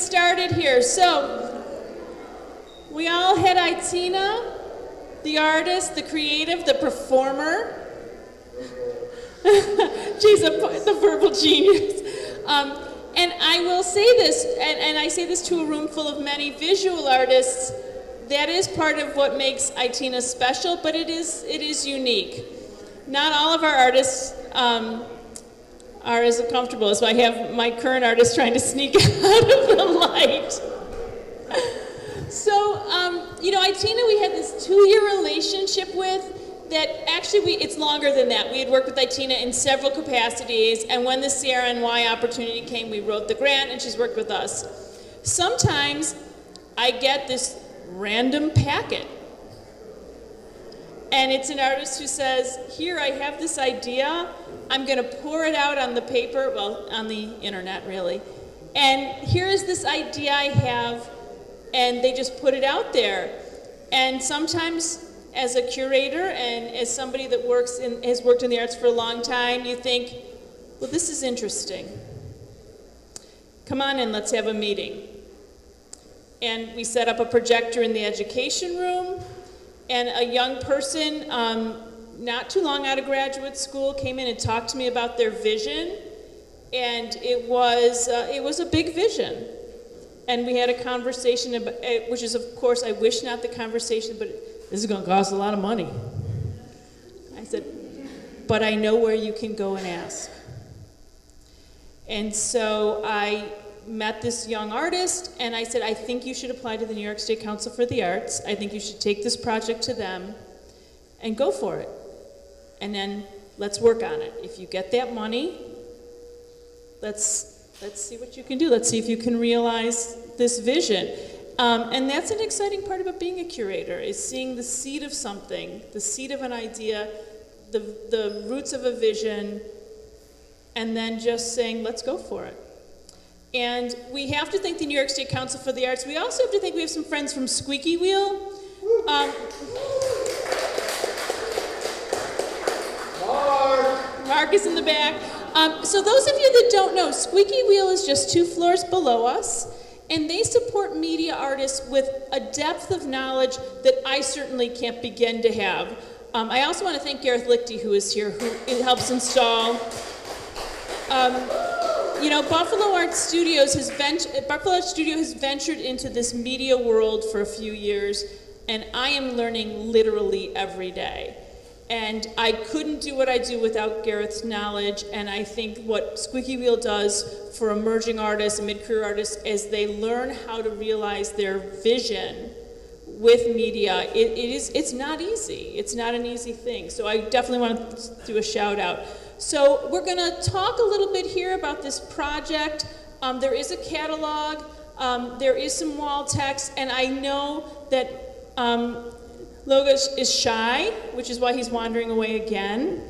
started here. So, we all had Itina, the artist, the creative, the performer. She's the verbal genius. And I will say this, and I say this to a room full of many visual artists, that is part of what makes Itina special, but it is unique. Not all of our artists are as comfortable as I have my current artist trying to sneak out of the light. So, Itina we had this 2-year relationship with that actually it's longer than that. We had worked with Itina in several capacities, and when the CRNY opportunity came, we wrote the grant, and she's worked with us. Sometimes I get this random packet, and it's an artist who says, here, I have this idea, I'm gonna pour it out on the paper, well, on the internet, really, and here's this idea I have, and they just put it out there. And sometimes, as a curator and as somebody that has worked in the arts for a long time, you think, well, this is interesting. Come on in, let's have a meeting. And we set up a projector in the education room, and a young person, not too long out of graduate school, came in and talked to me about their vision, and it was a big vision. And we had a conversation, about, which is, of course, I wish not the conversation, but this is going to cost a lot of money. I said, but I know where you can go and ask. And so I met this young artist, and I said, I think you should apply to the New York State Council for the Arts. I think you should take this project to them and go for it. And then let's work on it. If you get that money, let's see what you can do. Let's see if you can realize this vision. And that's an exciting part about being a curator, is seeing the seed of something, the seed of an idea, the roots of a vision, and then just saying, let's go for it. And we have to thank the New York State Council for the Arts. We also have to thank we have some friends from Squeaky Wheel. Mark is in the back. So those of you that don't know, Squeaky Wheel is just 2 floors below us, and they support media artists with a depth of knowledge that I certainly can't begin to have. I also want to thank Gareth Lichty, who is here, who helps install. Buffalo Art Studio has ventured into this media world for a few years, and I am learning literally every day. And I couldn't do what I do without Gareth's knowledge, and I think what Squeaky Wheel does for emerging artists and mid-career artists as they learn how to realize their vision with media, it's not easy. It's not an easy thing. So I definitely want to do a shout out. So we're gonna talk a little bit here about this project. There is a catalog, there is some wall text, and I know that Léwuga is shy, which is why he's wandering away again.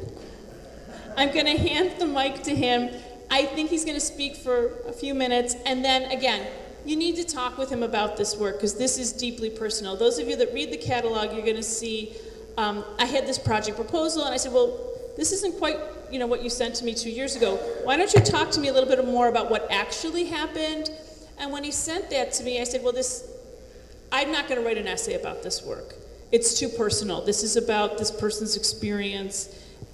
I'm going to hand the mic to him. I think he's going to speak for a few minutes, and then, again, you need to talk with him about this work, because this is deeply personal. Those of you that read the catalog, you're going to see, I had this project proposal, and I said, well, this isn't quite what you sent to me 2 years ago. Why don't you talk to me a little bit more about what actually happened? And when he sent that to me, I said, well, I'm not going to write an essay about this work. It's too personal. This is about this person's experience,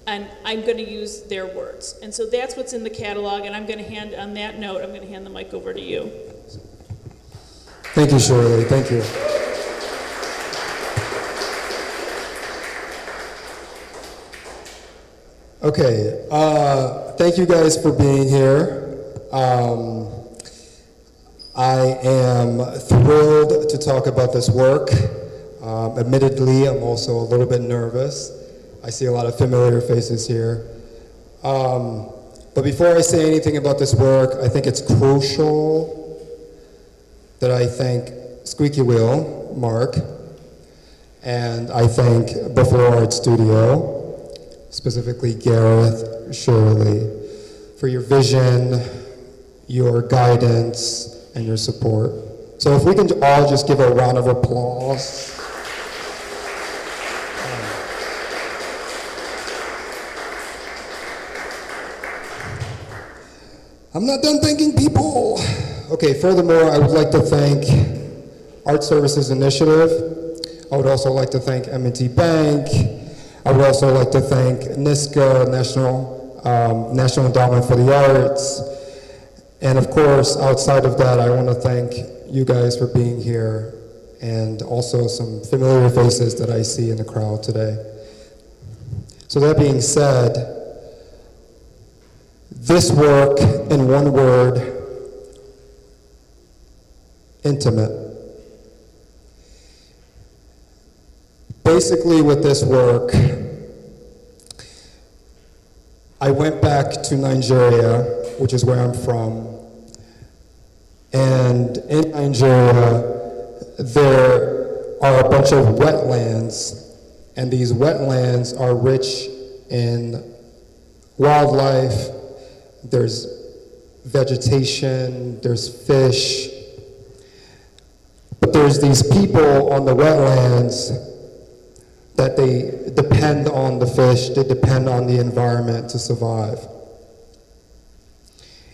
and I'm going to use their words. And so that's what's in the catalog, and I'm going to on that note, I'm going to hand the mic over to you. Thank you, Shirley. Thank you. Okay, thank you guys for being here. I am thrilled to talk about this work. Admittedly, I'm also a little bit nervous. I see a lot of familiar faces here. But before I say anything about this work, I think it's crucial that I thank Squeaky Wheel, Mark, and I thank Buffalo Art Studio, specifically Gareth, Shirley, for your vision, your guidance, and your support. So if we can all just give a round of applause. I'm not done thanking people. Okay, furthermore, I would like to thank Art Services Initiative. I would also like to thank M&T Bank. I would also like to thank NISCA, National Endowment for the Arts. And of course, outside of that, I want to thank you guys for being here, and also some familiar faces that I see in the crowd today. So that being said, this work, in one word, intimate. Basically, with this work, I went back to Nigeria, which is where I'm from, and in Nigeria, there are a bunch of wetlands, and these wetlands are rich in wildlife. There's vegetation, there's fish, but there's these people on the wetlands that they depend on the fish, they depend on the environment to survive.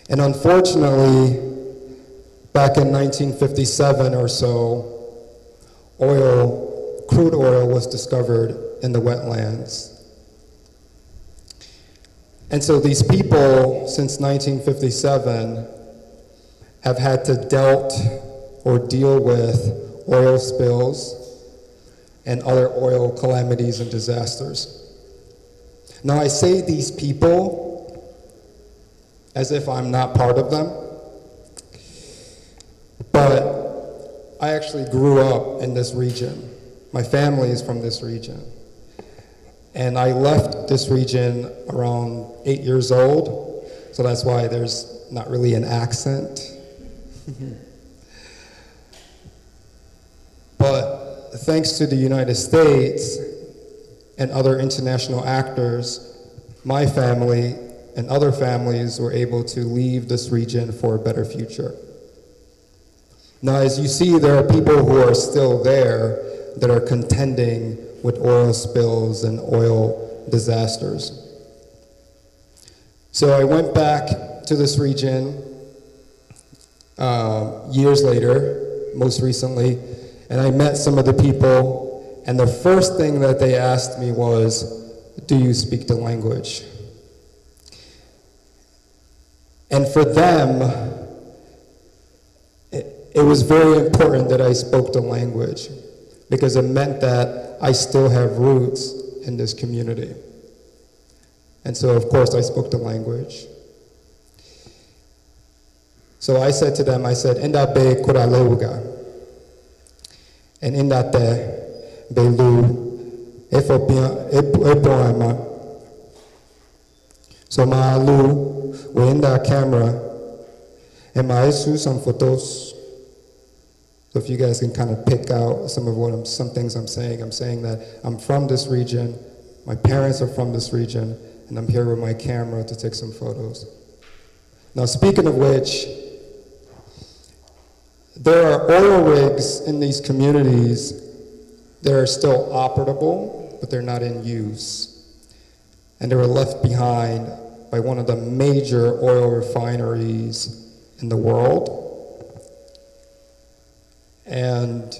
And unfortunately, back in 1957 or so, crude oil was discovered in the wetlands. And so these people, since 1957, have had to deal with oil spills and other oil calamities and disasters. Now, I say these people as if I'm not part of them, but I actually grew up in this region. My family is from this region. And I left this region around 8 years old, so that's why there's not really an accent. But thanks to the United States and other international actors, my family and other families were able to leave this region for a better future. Now, as you see, there are people who are still there that are contending with oil spills and oil disasters. So I went back to this region years later, most recently, and I met some of the people, and the first thing that they asked me was, do you speak the language? And for them, it was very important that I spoke the language, because it meant that I still have roots in this community. And so, of course, I spoke the language. So I said to them, I said, "Inda be kura Léwuga." And in that belu epoema. So my alu, we're in that camera, and my isu some photos. So if you guys can kind of pick out some things I'm saying that I'm from this region, my parents are from this region, and I'm here with my camera to take some photos. Now, speaking of which, there are oil rigs in these communities that are still operable, but they're not in use. And they were left behind by one of the major oil refineries in the world. And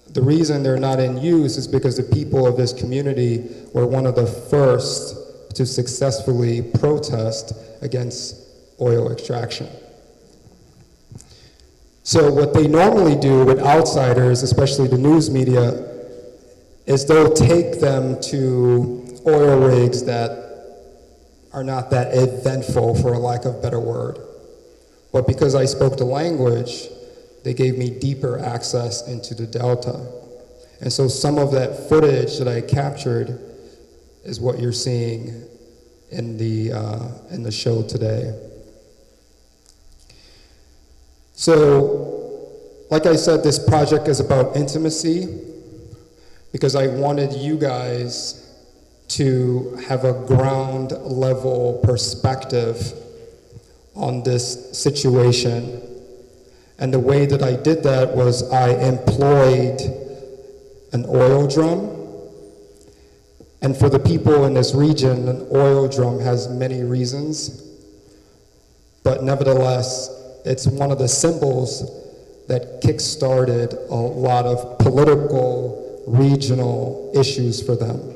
the reason they're not in use is because the people of this community were one of the first to successfully protest against oil extraction. So what they normally do with outsiders, especially the news media, is they'll take them to oil rigs that are not that eventful, for a lack of a better word. But because I spoke the language, they gave me deeper access into the Delta. And so some of that footage that I captured is what you're seeing in the show today. So, like I said, this project is about intimacy, because I wanted you guys to have a ground level perspective on this situation. And the way that I did that was I employed an oil drum. And for the people in this region, an oil drum has many reasons, but nevertheless, it's one of the symbols that kick-started a lot of political, regional issues for them.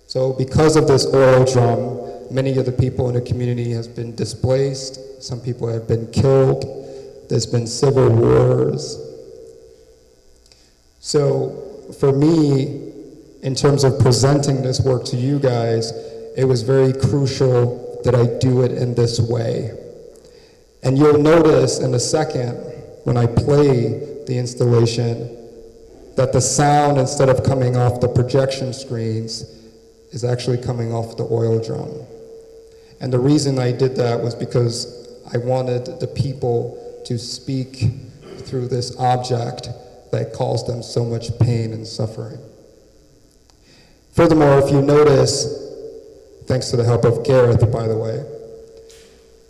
So because of this oil drum, many of the people in the community have been displaced, some people have been killed, there's been civil wars. So for me, in terms of presenting this work to you guys, it was very crucial that I do it in this way. And you'll notice in a second, when I play the installation, that the sound, instead of coming off the projection screens, is actually coming off the oil drum. And the reason I did that was because I wanted the people to speak through this object that caused them so much pain and suffering. Furthermore, if you notice, thanks to the help of Gareth, by the way,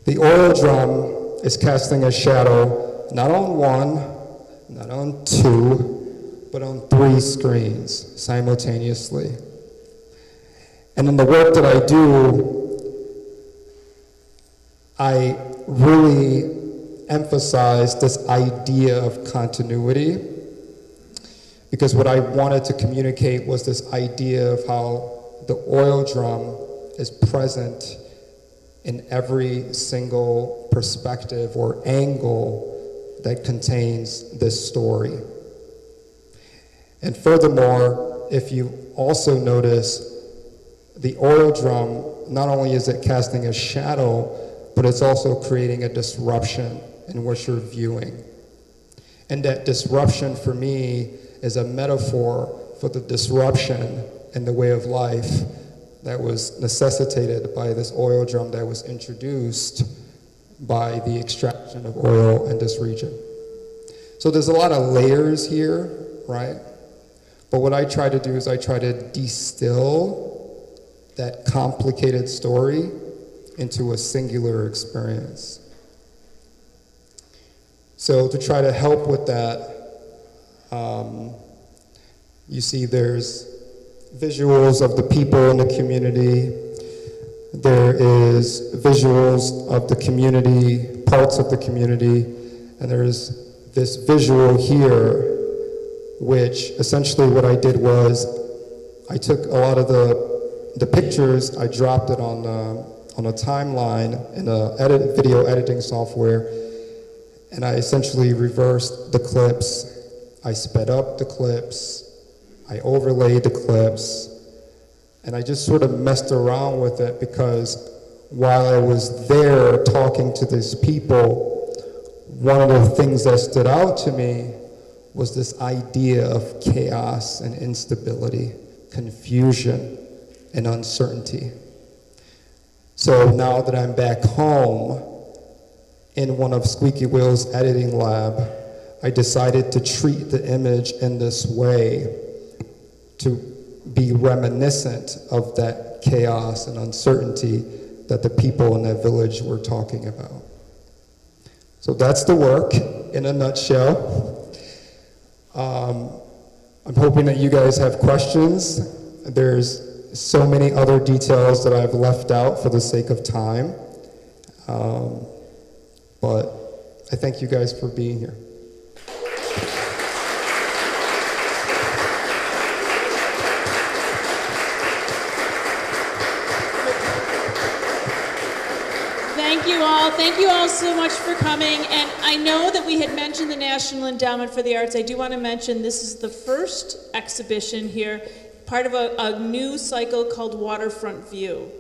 the oil drum is casting a shadow not on one, not on two, but on 3 screens simultaneously. And in the work that I do, I really emphasize this idea of continuity, because what I wanted to communicate was this idea of how the oil drum is present in every single perspective or angle that contains this story. And furthermore, if you also notice, the oil drum, not only is it casting a shadow, but it's also creating a disruption in what you're viewing. And that disruption for me is a metaphor for the disruption in the way of life that was necessitated by this oil drum that was introduced by the extraction of oil in this region. So there's a lot of layers here, right? But what I try to do is I try to distill that complicated story into a singular experience. So to try to help with that, you see there's visuals of the people in the community. There is visuals of the community, parts of the community, and there's this visual here, which essentially what I did was I took a lot of the pictures, I dropped it on a timeline in a video editing software, and I essentially reversed the clips. I sped up the clips, I overlaid the clips, and I just sort of messed around with it because while I was there talking to these people, one of the things that stood out to me was this idea of chaos and instability, confusion and uncertainty. So now that I'm back home in one of Squeaky Will's editing lab, I decided to treat the image in this way to be reminiscent of that chaos and uncertainty that the people in that village were talking about. So that's the work in a nutshell. I'm hoping that you guys have questions. There's so many other details that I've left out for the sake of time. But I thank you guys for being here. Thank you all so much for coming. And I know that we had mentioned the National Endowment for the Arts. I do want to mention this is the first exhibition here, part of a new cycle called Waterfront View,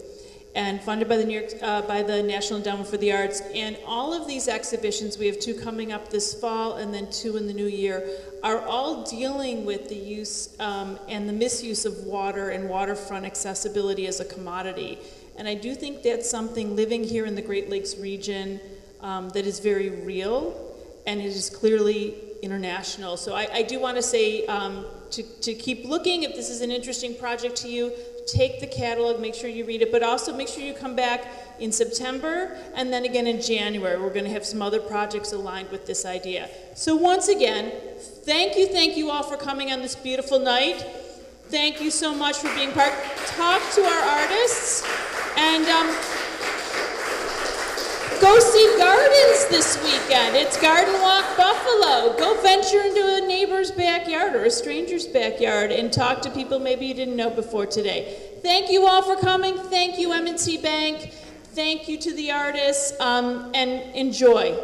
and funded by the National Endowment for the Arts. And all of these exhibitions, we have 2 coming up this fall and then 2 in the new year, are all dealing with the use and the misuse of water and waterfront accessibility as a commodity. And I do think that's something living here in the Great Lakes region that is very real, and it is clearly international. So I do want to say to keep looking. If this is an interesting project to you, take the catalog, make sure you read it, but also make sure you come back in September and then again in January. We're going to have some other projects aligned with this idea. So once again, thank you all for coming on this beautiful night. Thank you so much for being part. Talk to our artists, and Go see gardens this weekend. It's Garden Walk Buffalo. Go venture into a neighbor's backyard or a stranger's backyard and talk to people maybe you didn't know before today. Thank you all for coming. Thank you, M&T Bank. Thank you to the artists, and enjoy.